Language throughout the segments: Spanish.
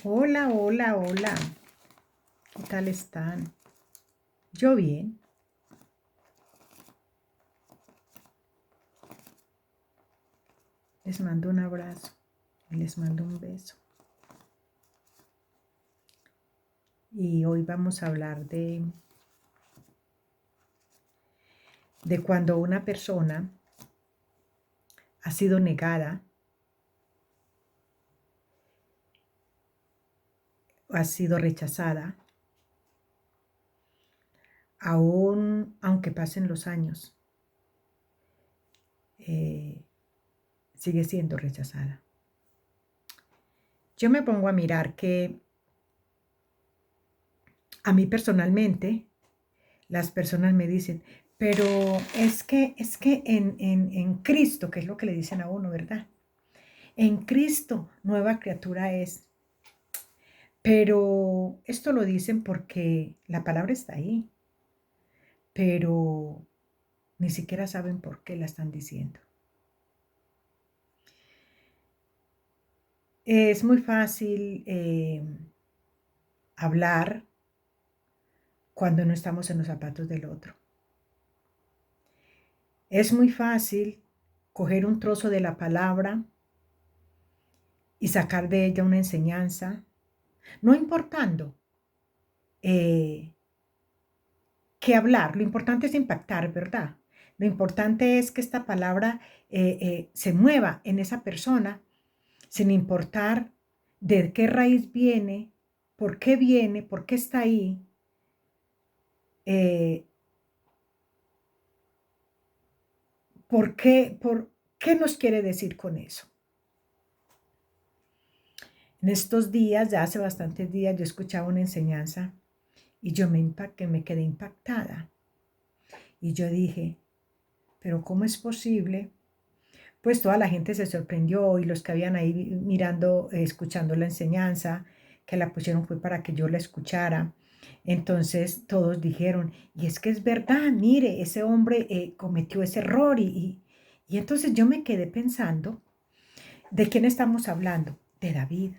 Hola, hola, hola. ¿Qué tal están? Yo bien. Les mando un abrazo y les mando un beso. Y hoy vamos a hablar de cuando una persona ha sido negada, ha sido rechazada, aunque pasen los años, eh, sigue siendo rechazada. Yo me pongo a mirar que a mí personalmente las personas me dicen, pero es que en Cristo, que es lo que le dicen a uno, ¿verdad? En Cristo, nueva criatura es. Pero esto lo dicen porque la palabra está ahí, pero ni siquiera saben por qué la están diciendo. Es muy fácil hablar cuando no estamos en los zapatos del otro. Es muy fácil coger un trozo de la palabra y sacar de ella una enseñanza, no importando eh, qué hablar. Lo importante es impactar, ¿verdad? Lo importante es que esta palabra se mueva en esa persona sin importar de qué raíz viene, por qué está ahí, eh, por qué nos quiere decir con eso. En estos días, ya hace bastantes días, yo escuchaba una enseñanza y yo me quedé impactada. Y yo dije, pero ¿cómo es posible? Pues toda la gente se sorprendió y los que habían ahí mirando, escuchando la enseñanza, que la pusieron fue para que yo la escuchara. Entonces todos dijeron, y es que es verdad, mire, ese hombre cometió ese error y entonces yo me quedé pensando, ¿de quién estamos hablando? De David.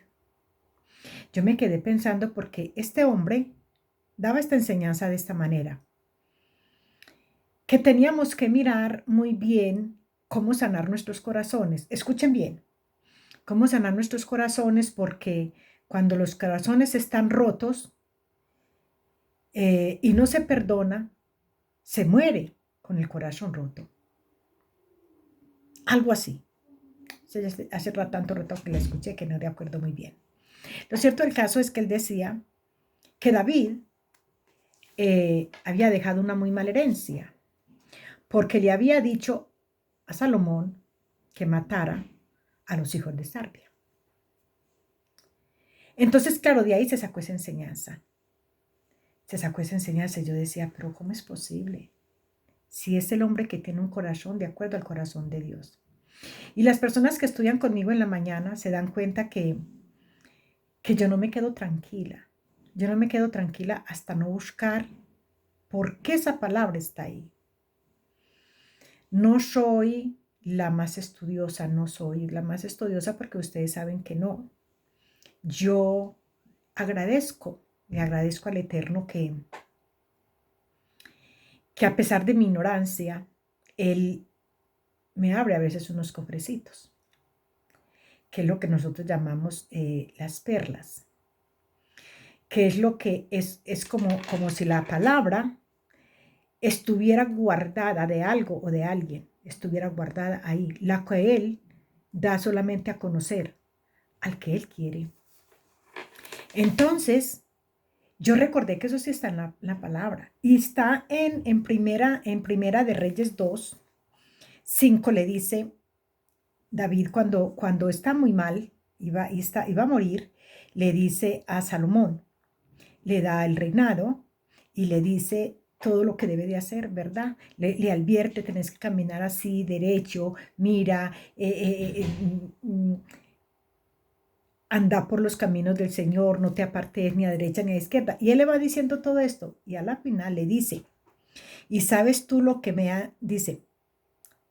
Yo me quedé pensando porque este hombre daba esta enseñanza de esta manera, que teníamos que mirar muy bien cómo sanar nuestros corazones. Escuchen bien, cómo sanar nuestros corazones porque cuando los corazones están rotos y no se perdona, se muere con el corazón roto. Algo así. Hace tanto rato que la escuché que no me acuerdo muy bien. Lo cierto del caso es que él decía que David había dejado una muy mala herencia porque le había dicho a Salomón que matara a los hijos de Sarbia. Entonces, claro, de ahí se sacó esa enseñanza. Se sacó esa enseñanza y yo decía, pero ¿cómo es posible? Si es el hombre que tiene un corazón de acuerdo al corazón de Dios. Y las personas que estudian conmigo en la mañana se dan cuenta que yo no me quedo tranquila. Yo no me quedo tranquila hasta no buscar por qué esa palabra está ahí. No soy la más estudiosa, no soy la más estudiosa porque ustedes saben que no. Yo le agradezco al Eterno que a pesar de mi ignorancia, Él me abre a veces unos cofrecitos, que es lo que nosotros llamamos las perlas, que es lo que es como si la palabra estuviera guardada de algo o de alguien, estuviera guardada ahí, la que Él da solamente a conocer al que Él quiere. Entonces, yo recordé que eso sí está en la palabra y está en primera de Reyes 2, 5 le dice, David cuando está muy mal, iba a morir, le dice a Salomón, le da el reinado y le dice todo lo que debe de hacer, ¿verdad? Le advierte, tenés que caminar así, derecho, mira, anda por los caminos del Señor, no te apartes ni a derecha ni a izquierda. Y él le va diciendo todo esto y a la final le dice, y sabes tú lo que dice,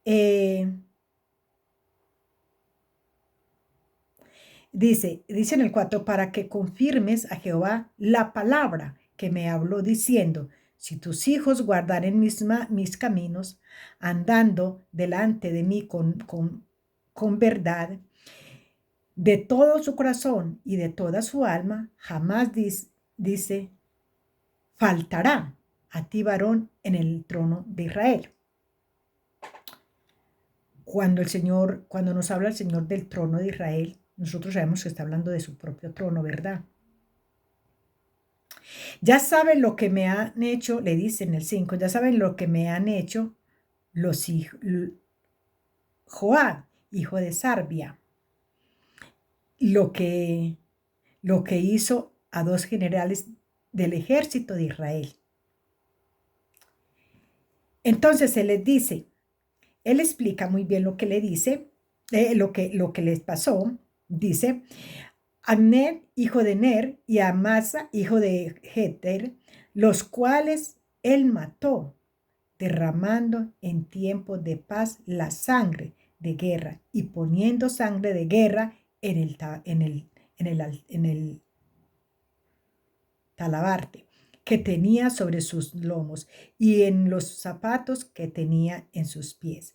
eh, dice en el 4, para que confirmes a Jehová la palabra que me habló diciendo, si tus hijos guardaren mis caminos, andando delante de mí con verdad, de todo su corazón y de toda su alma, jamás dice, faltará a ti varón en el trono de Israel. Cuando nos habla el Señor del trono de Israel, nosotros sabemos que está hablando de su propio trono, ¿verdad? Ya saben lo que me han hecho, le dice en el 5, ya saben lo que me han hecho los hijos, Joab, hijo de Sarbia, lo que hizo a 2 generales del ejército de Israel. Entonces él les dice, él explica muy bien lo que le dice, lo que les pasó. Dice, a Ner, hijo de Ner, y a Amasa, hijo de Jeter, los cuales él mató, derramando en tiempo de paz la sangre de guerra y poniendo sangre de guerra en el talabarte que tenía sobre sus lomos y en los zapatos que tenía en sus pies.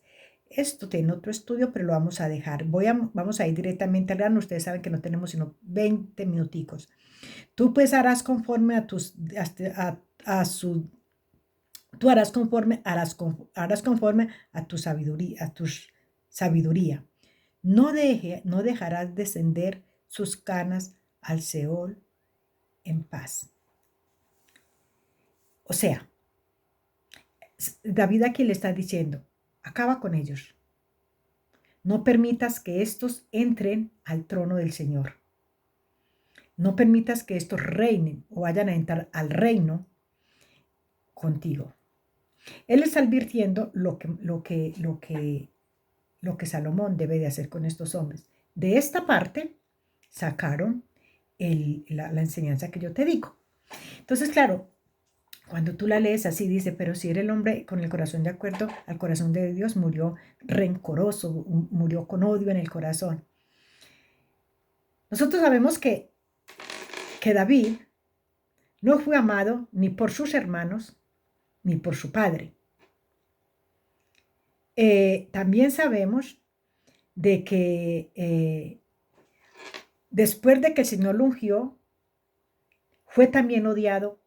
Esto tiene otro estudio, pero lo vamos a dejar. Vamos a ir directamente al grano. Ustedes saben que no tenemos sino 20 minuticos. Tú pues harás conforme tú harás conforme a tu sabiduría. No dejarás descender sus canas al Seol en paz. O sea, David aquí le está diciendo, acaba con ellos. No permitas que estos entren al trono del Señor. No permitas que estos reinen o vayan a entrar al reino contigo. Él está advirtiendo lo que Salomón debe de hacer con estos hombres. De esta parte sacaron la enseñanza que yo te digo. Entonces, claro, cuando tú la lees así, dice, pero si era el hombre con el corazón de acuerdo al corazón de Dios, murió rencoroso, murió con odio en el corazón. Nosotros sabemos que David no fue amado ni por sus hermanos, ni por su padre. También sabemos de que después de que el Señor lo ungió, fue también odiado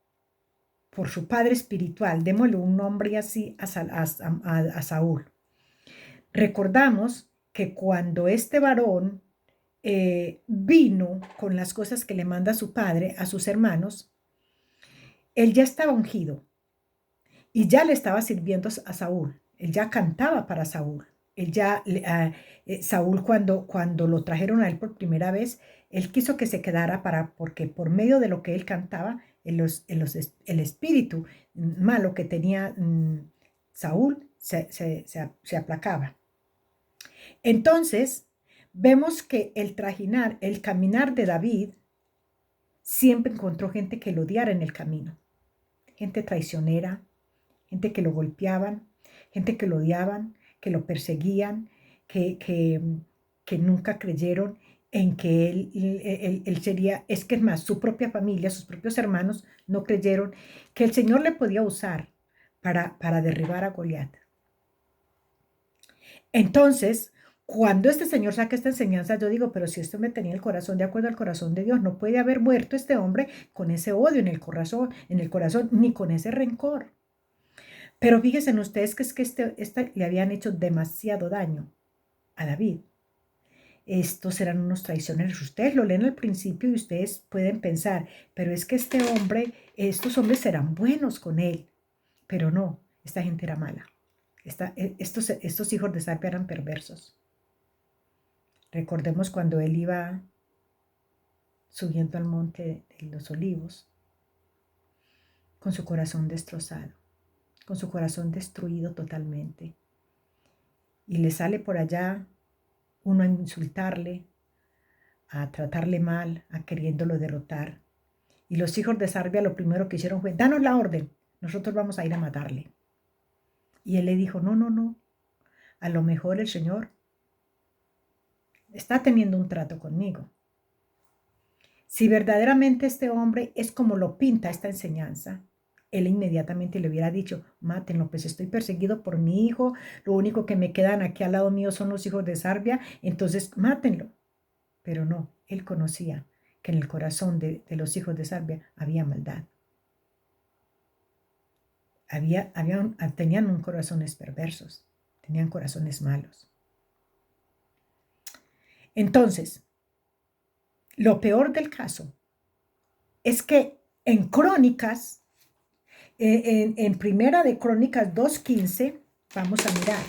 por su padre espiritual. Démosle un nombre así a Saúl. Recordamos que cuando este varón vino con las cosas que le manda su padre a sus hermanos, él ya estaba ungido y ya le estaba sirviendo a Saúl. Él ya cantaba para Saúl. Saúl cuando lo trajeron a él por primera vez, él quiso que se quedara porque por medio de lo que él cantaba, el espíritu malo que tenía Saúl se aplacaba. Entonces, vemos que el caminar de David, siempre encontró gente que lo odiara en el camino. Gente traicionera, gente que lo golpeaban, gente que lo odiaban, que lo perseguían, que nunca creyeron en que él sería, es que es más, su propia familia, sus propios hermanos no creyeron que el Señor le podía usar para derribar a Goliat. Entonces, cuando este señor saca esta enseñanza, yo digo, pero si este hombre tenía el corazón de acuerdo al corazón de Dios, no puede haber muerto este hombre con ese odio en el corazón, ni con ese rencor. Pero fíjense en ustedes que es que le habían hecho demasiado daño a David. Estos eran unos traicioneros. Ustedes lo leen al principio y ustedes pueden pensar, pero es que estos hombres eran buenos con él. Pero no, esta gente era mala. Estos hijos de Sarbia eran perversos. Recordemos cuando él iba subiendo al monte de los olivos con su corazón destrozado, con su corazón destruido totalmente. Y le sale por allá uno a insultarle, a tratarle mal, a queriéndolo derrotar. Y los hijos de Sarbia lo primero que hicieron fue, danos la orden, nosotros vamos a ir a matarle. Y él le dijo, no, a lo mejor el Señor está teniendo un trato conmigo. Si verdaderamente este hombre es como lo pinta esta enseñanza, él inmediatamente le hubiera dicho, mátenlo, pues estoy perseguido por mi hijo, lo único que me quedan aquí al lado mío son los hijos de Sarbia, entonces mátenlo. Pero no, él conocía que en el corazón de los hijos de Sarbia había maldad. Tenían corazones perversos, tenían corazones malos. Entonces, lo peor del caso es que en Crónicas, en Primera de Crónicas 2:15, vamos a mirar.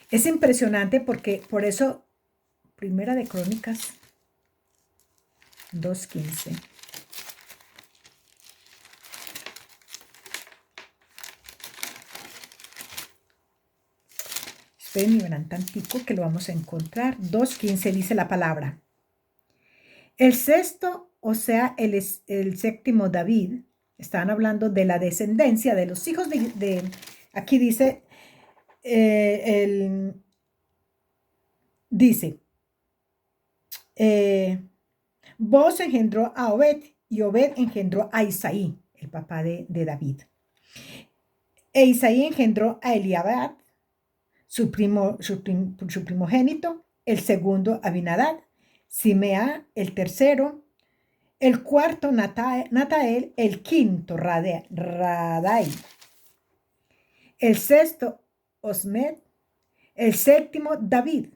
Es impresionante porque por eso, Primera de Crónicas 2:15. Esperen y verán tantico que lo vamos a encontrar. 2:15 dice la palabra. El sexto, o sea, el séptimo David, estaban hablando de la descendencia de los hijos aquí dice, dice, Boaz engendró a Obed y Obed engendró a Isaí, el papá de David. E Isaí engendró a Eliabad, su primogénito, el segundo Abinadab, Simea, el tercero, el cuarto Natael, el quinto Radai, el sexto Osmed, el séptimo David,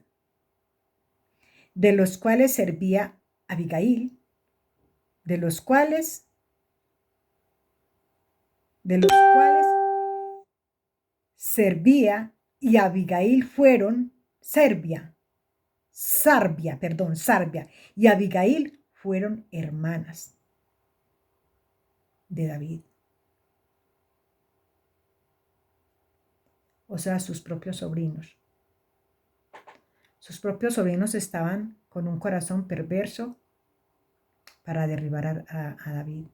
de los cuales servía Abigail, de los cuales servía y Abigail fueron Sarbia y Abigail fueron hermanas de David. O sea, sus propios sobrinos. Sus propios sobrinos estaban con un corazón perverso para derribar a David.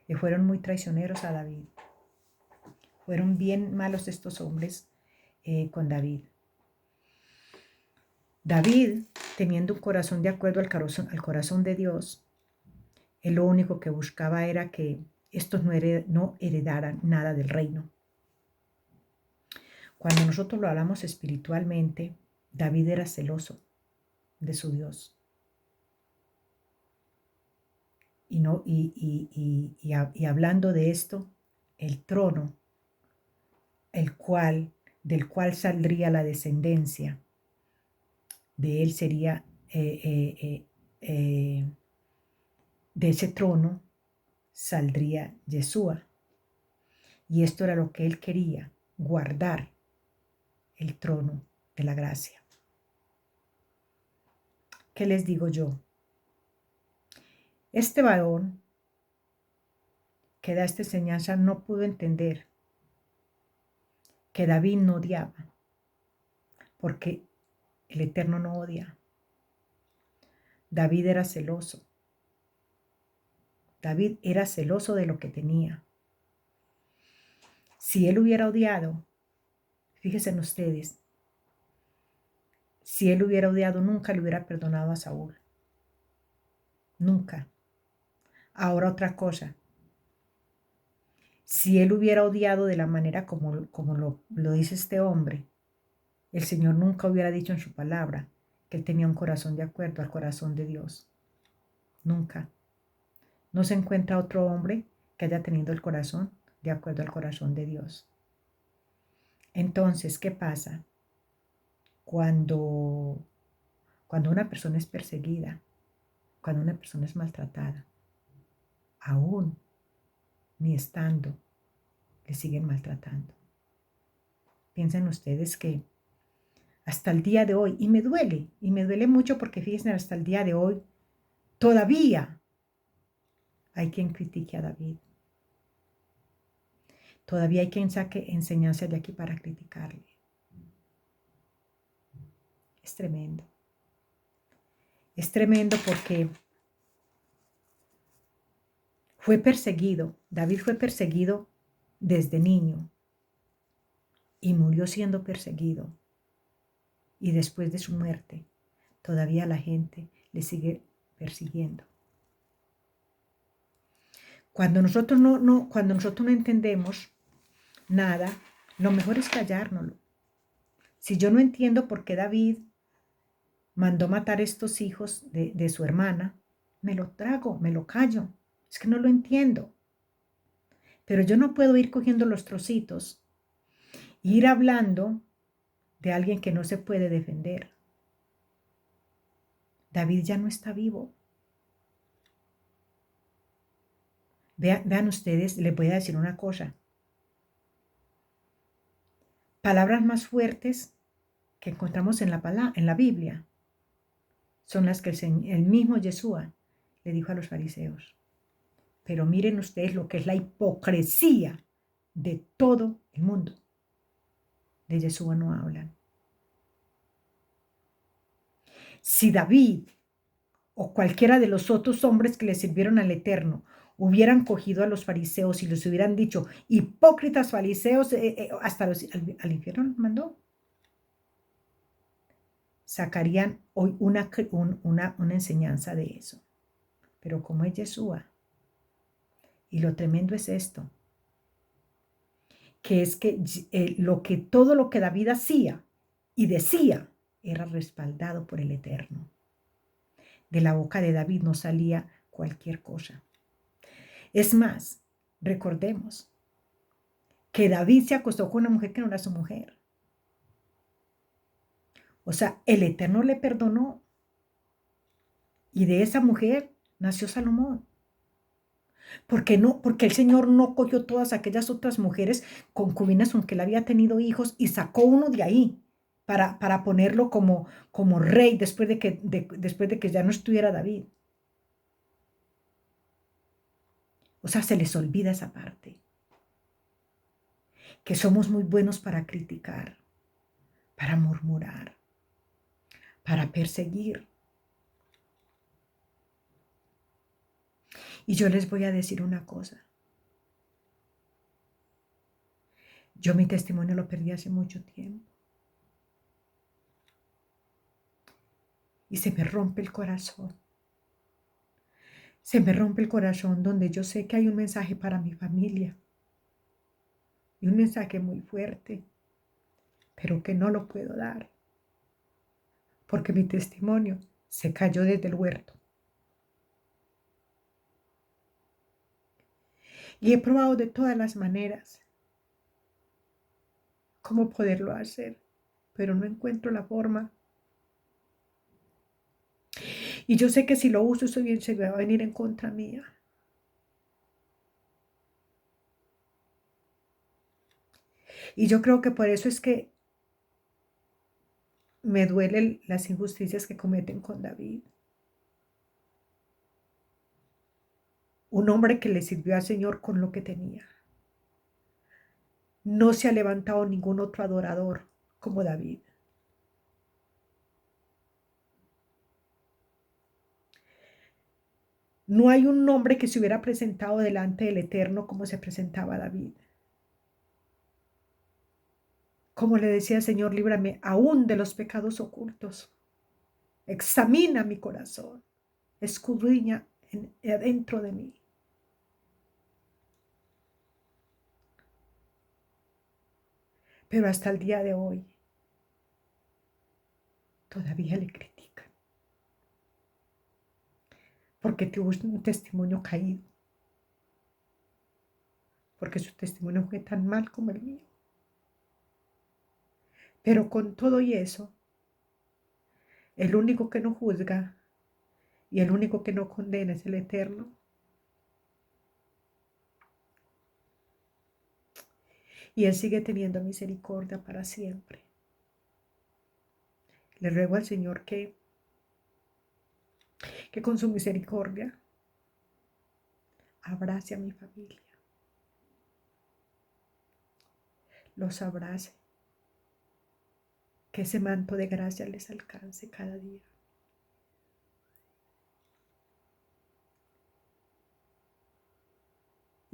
Le fueron muy traicioneros a David. Fueron bien malos estos hombres con David. David, teniendo un corazón de acuerdo al corazón de Dios, él lo único que buscaba era que estos no heredaran nada del reino. Cuando nosotros lo hablamos espiritualmente, David era celoso de su Dios. Y hablando de esto, el trono, del cual saldría la descendencia, de él sería, de ese trono saldría Yeshua. Y esto era lo que él quería, guardar el trono de la gracia. ¿Qué les digo yo? Este varón que da esta enseñanza no pudo entender que David no odiaba, porque el Eterno no odia. David era celoso. David era celoso de lo que tenía. Si él hubiera odiado, fíjense en ustedes, si él hubiera odiado, nunca le hubiera perdonado a Saúl. Nunca. Ahora otra cosa. Si él hubiera odiado de la manera como lo dice este hombre, el Señor nunca hubiera dicho en su palabra que él tenía un corazón de acuerdo al corazón de Dios. Nunca. No se encuentra otro hombre que haya tenido el corazón de acuerdo al corazón de Dios. Entonces, ¿qué pasa? Cuando una persona es perseguida, cuando una persona es maltratada, aún ni estando, le siguen maltratando. Piensen ustedes que hasta el día de hoy, y me duele mucho porque fíjense, hasta el día de hoy, todavía hay quien critique a David. Todavía hay quien saque enseñanza de aquí para criticarle. Es tremendo. Es tremendo porque fue perseguido. David fue perseguido desde niño y murió siendo perseguido. Y después de su muerte, todavía la gente le sigue persiguiendo. Cuando nosotros no entendemos nada, lo mejor es callárnoslo. Si yo no entiendo por qué David mandó matar estos hijos de su hermana, me lo trago, me lo callo. Es que no lo entiendo. Pero yo no puedo ir cogiendo los trocitos e ir hablando de alguien que no se puede defender. David ya no está vivo. Vean ustedes, les voy a decir una cosa. Palabras más fuertes que encontramos en la Biblia son las que el mismo Yeshua le dijo a los fariseos. Pero miren ustedes lo que es la hipocresía de todo el mundo. De Yeshua no hablan. Si David o cualquiera de los otros hombres que le sirvieron al Eterno hubieran cogido a los fariseos y les hubieran dicho, hipócritas fariseos, hasta al infierno los mandó, sacarían hoy una enseñanza de eso. Pero como es Yeshua, y lo tremendo es esto, que es que todo lo que David hacía y decía era respaldado por el Eterno. De la boca de David no salía cualquier cosa. Es más, recordemos que David se acostó con una mujer que no era su mujer. O sea, el Eterno le perdonó. Y de esa mujer nació Salomón. Porque el Señor no cogió todas aquellas otras mujeres concubinas con que él había tenido hijos y sacó uno de ahí para ponerlo como rey después de que ya no estuviera David. O sea, se les olvida esa parte. Que somos muy buenos para criticar, para murmurar, para perseguir. Y yo les voy a decir una cosa. Yo mi testimonio lo perdí hace mucho tiempo. Y se me rompe el corazón. Se me rompe el corazón donde yo sé que hay un mensaje para mi familia. Y un mensaje muy fuerte, pero que no lo puedo dar. Porque mi testimonio se cayó desde el huerto. Y he probado de todas las maneras cómo poderlo hacer, pero no encuentro la forma. Y yo sé que si lo uso, eso bien se va a venir en contra mía. Y yo creo que por eso es que me duelen las injusticias que cometen con David. Un hombre que le sirvió al Señor con lo que tenía. No se ha levantado ningún otro adorador como David. No hay un hombre que se hubiera presentado delante del Eterno como se presentaba David. Como le decía, Señor, líbrame aún de los pecados ocultos. Examina mi corazón. Escudriña adentro de mí. Pero hasta el día de hoy, todavía le critican. Porque tuvo un testimonio caído. Porque su testimonio fue tan mal como el mío. Pero con todo y eso, el único que no juzga y el único que no condena es el Eterno. Y Él sigue teniendo misericordia para siempre. Le ruego al Señor que con su misericordia abrace a mi familia. Los abrace. Que ese manto de gracia les alcance cada día.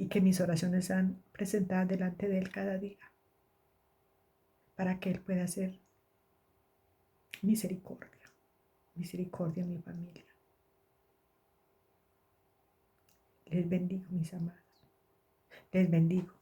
Y que mis oraciones sean presentadas delante de Él cada día. Para que Él pueda hacer misericordia. misericordia en mi familia. Les bendigo, mis amados. Les bendigo.